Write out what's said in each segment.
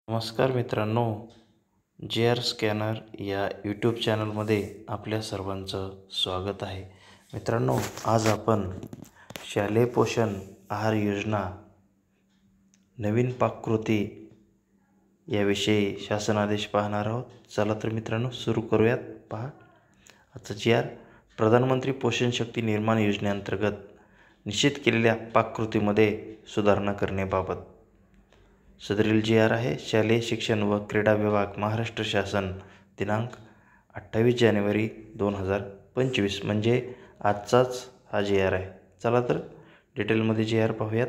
नमस्कार मित्रांनो, जे आर स्कॅनर या यूट्यूब चॅनलमध्ये आपल्या सर्वांचं स्वागत आहे. मित्रांनो, आज आपण शालेय पोषण आहार योजना नवीन पाककृती याविषयी शासनादेश पाहणार आहोत. चला तर मित्रांनो सुरू करूयात. पहा, आजचा जे आर प्रधानमंत्री पोषण शक्ती निर्माण योजनेअंतर्गत निश्चित केलेल्या पाककृतीमध्ये सुधारणा करण्याबाबत. सदरील जे आर आहे शालेय शिक्षण व क्रीडा विभाग, महाराष्ट्र शासन, दिनांक 28 जानेवारी 2025 म्हणजे आजचाच हा जे आर आहे. चला तर डिटेलमध्ये जे आर पाहूयात.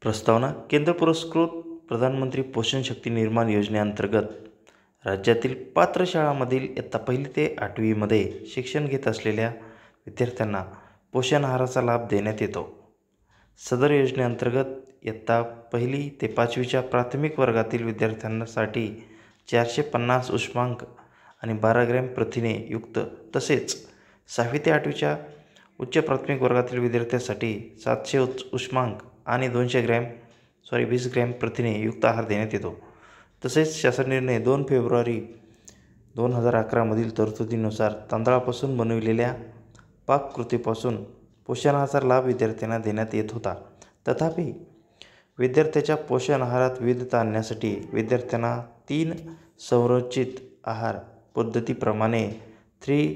प्रस्तावना. केंद्र पुरस्कृत प्रधानमंत्री पोषण शक्ती निर्माण योजनेअंतर्गत राज्यातील पात्र शाळांमधील इयत्ता 1 ते 8वी मध्ये शिक्षण घेत असलेल्या विद्यार्थ्यांना पोषण आहाराचा लाभ देण्यात येतो. सदर योजनेअंतर्गत इयत्ता 1 ते 5वीच्या प्राथमिक वर्गातील विद्यार्थ्यांसाठी 450 उष्मांक आणि 12 ग्रॅम प्रथिने युक्त तसेच 6वी ते 8वीच्या उच्च प्राथमिक वर्गातील विद्यार्थ्यांसाठी 700 उष्मांक आणि 20 ग्रॅम प्रथिने युक्त आहार देण्यात येतो. तसेच शासन निर्णय 2 फेब्रुवारी 2011 मधील तरतुदीनुसार तांदळापासून बनविलेल्या पाककृतीपासून पोषण आहाराचा लाभ विद्यार्थ्यांना देण्यात येत होता. तथापि विद्यार्थ्याच्या पोषण आहारात विविधता आणण्यासाठी विद्यार्थ्यांना 3 संरचित आहार पद्धतीप्रमाणे 3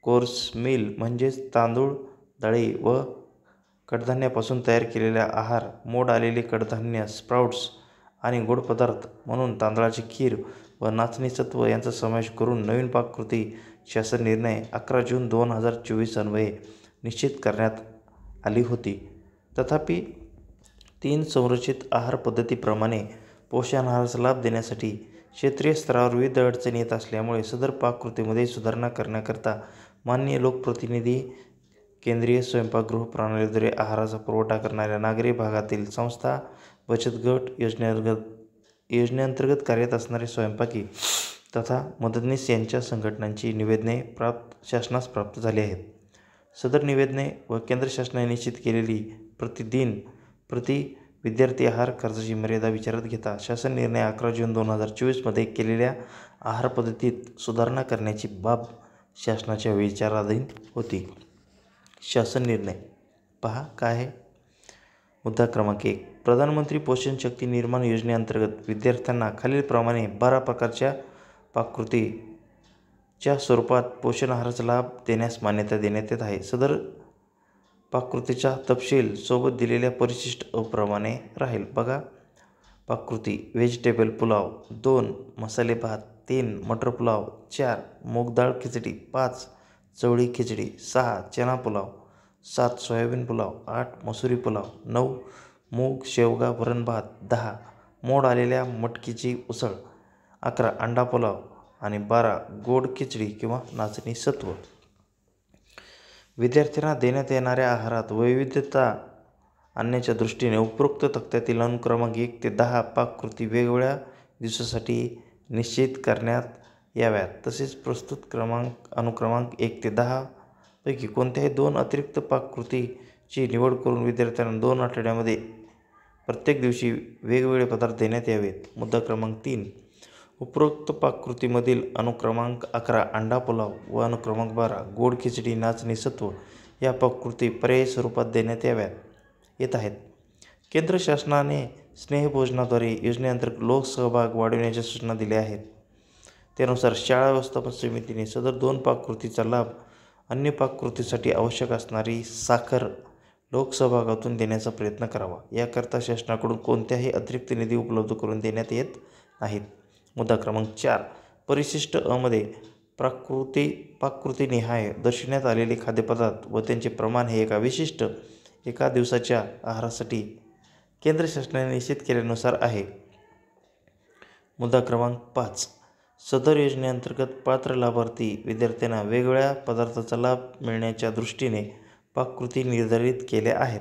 कोर्स मील म्हणजेच तांदूळ, डाळी व कडधान्यापासून तयार केलेला आहार, मोड आलेले कडधान्य, स्प्राउट्स आणि गोड पदार्थ म्हणून तांदळाची खीर व नाचणी सत्व यांचा समावेश करून नवीन पाककृती शासन निर्णय 11 जून 2024 अन्वये निश्चित करण्यात आली होती. तथापि 3 संरचित आहार पद्धतीप्रमाणे पोषण आहाराचा लाभ देण्यासाठी क्षेत्रीय स्तरावर विविध अडचणी येत असल्यामुळे सदर पाककृतीमध्ये सुधारणा करण्याकरता माननीय लोकप्रतिनिधी केंद्रीय स्वयंपाकगृह प्रणालीद्वारे आहाराचा पुरवठा करणाऱ्या नागरी भागातील संस्था, बचत गट योजनेअंतर्गत कार्यरत असणारे स्वयंपाकी तथा मदतनीस यांच्या संघटनांची निवेदने शासनास प्राप्त झाली आहेत. सदर निवेदने व केंद्र शासनाने निश्चित केलेली प्रति विद्यार्थी आहार खर्चाची मर्यादा विचारात घेता शासन निर्णय 11 जून 2024 मध्ये केलेल्या आहार पद्धतीत सुधारणा करण्याची बाब शासनाच्या विचाराधीन होती. शासन निर्णय पहा काय आहे. मुद्दा क्रमांक 1. प्रधानमंत्री पोषण शक्ती निर्माण योजनेअंतर्गत विद्यार्थ्यांना खालीलप्रमाणे 12 प्रकारच्या पाककृतीच्या स्वरूपात पोषण आहाराचा लाभ देण्यास मान्यता देण्यात येत आहे. सदर पाककृतीचा तपशील सोबत दिलेल्या परिशिष्ट प्रमाणे राहील. बघा, पाककृती: व्हेजिटेबल पुलाव, 2 मसाले भात, 3 मटर पुलाव, 4 मूग डाळ खिचडी, 5 चवळी खिचडी, 6 चना पुलाव, 7 सोयाबीन पुलाव, 8 मसुरी पुलाव, 9 मूग शेवगा वरण भात, 10 मोड आलेल्या मटकीची उसळ, 11 अंडा पुलाव आणि 12 गोड खिचडी किंवा नाचणी सत्व. विद्यार्थ्यांना देण्यात येणाऱ्या आहारात वैविध्यता आणण्याच्या दृष्टीने उपरोक्त तक्त्यातील अनुक्रमांक 1 ते 10 पाककृती वेगवेगळ्या दिवसासाठी निश्चित करण्यात याव्यात. तसेच प्रस्तुत अनुक्रमांक 1 ते 10 पैकी कोणत्याही 2 अतिरिक्त पाककृतीची निवड करून विद्यार्थ्यांना 2 आठवड्यामध्ये प्रत्येक दिवशी वेगवेगळे पदार्थ देण्यात यावेत. मुद्दा क्रमांक 3. उपरोक्त पाककृतीमधील अनुक्रमांक 11 अंडा पुलाव व अनुक्रमांक 12 गोड खिचडी नाचणी सत्व या पाककृती पर्यायी स्वरूपात देण्यात येत आहेत. केंद्र शासनाने स्नेहभोजनाद्वारे योजनेअंतर्गत लोकसहभाग वाढविण्याच्या सूचना दिल्या आहेत. त्यानुसार शाळा व्यवस्थापन समितीने सदर 2 पाककृतीचा लाभ अन्य पाककृतीसाठी आवश्यक असणारी साखर लोकसहभागातून देण्याचा प्रयत्न करावा. याकरता शासनाकडून कोणत्याही अतिरिक्त निधी उपलब्ध करून देण्यात येत नाहीत. मुद्दा क्रमांक 4. परिशिष्ट मध्ये पाककृतीनिहाय दर्शविण्यात आलेले खाद्यपदार्थ व त्यांचे प्रमाण हे एका दिवसाच्या आहारासाठी केंद्र शासनाने निश्चित केल्यानुसार आहे. मुद्दा क्रमांक 5. सदर योजनेअंतर्गत पात्र लाभार्थी विद्यार्थ्यांना वेगवेगळ्या पदार्थाचा लाभ मिळण्याच्या दृष्टीने पाककृती निर्धारित केल्या आहेत.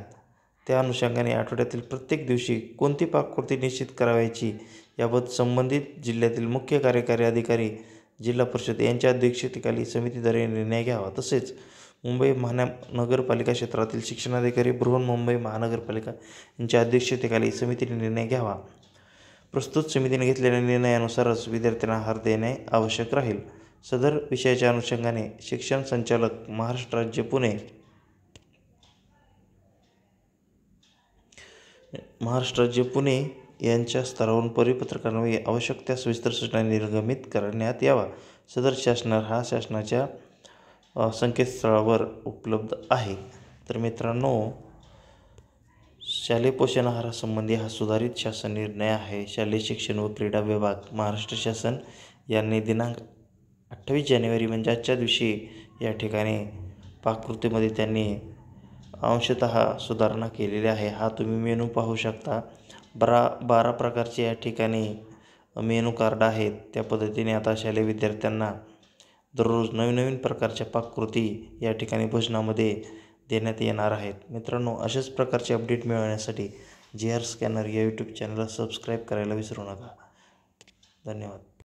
त्या अनुषंगाने आठवड्यातील प्रत्येक दिवशी कोणती पाककृती निश्चित करावयाची याबाबत संबंधित जिल्ह्यातील मुख्य कार्यकारी अधिकारी, जिल्हा परिषद यांच्या अध्यक्षतेखाली समितीद्वारे निर्णय घ्यावा. तसेच मुंबई महानगरपालिका क्षेत्रातील शिक्षणाधिकारी, बृहन्मुंबई महानगरपालिका यांच्या अध्यक्षतेखाली समितीने निर्णय घ्यावा. प्रस्तुत समितीने घेतलेल्या निर्णयानुसारच विद्यार्थ्यांना आहार देणे आवश्यक राहील. सदर विषयाच्या अनुषंगाने शिक्षण संचालक महाराष्ट्र राज्य पुणे यांच्या स्तरावरून परिपत्रकान्वये आवश्यक त्या सविस्तर सूचना निर्गमित करण्यात यावा. सदर शासनार हा शासनाच्या संकेतस्थळावर उपलब्ध आहे. तर मित्रांनो, शालेय पोषण आहारासंबंधी हा सुधारित शासन निर्णय आहे. शालेय शिक्षण व क्रीडा विभाग महाराष्ट्र शासन यांनी दिनांक 28 जानेवारी म्हणजे आजच्या दिवशी या ठिकाणी पाककृतीमध्ये त्यांनी अंशतः सुधारणा केलेली आहे. हा तुम्ही मेनू पाहू शकता. 12 प्रकारचे या ठिकाणी मेनू कार्ड आहेत. त्या पद्धतीने आता शालेय विद्यार्थ्यांना दररोज नवीन प्रकारच्या पाककृती या ठिकाणी भोजनामध्ये देण्यात येणार आहेत. मित्रांनो, अशाच प्रकारचे अपडेट मिळवण्यासाठी GR स्कॅनर या यूट्यूब चॅनलला सबस्क्राईब करायला विसरू नका. धन्यवाद.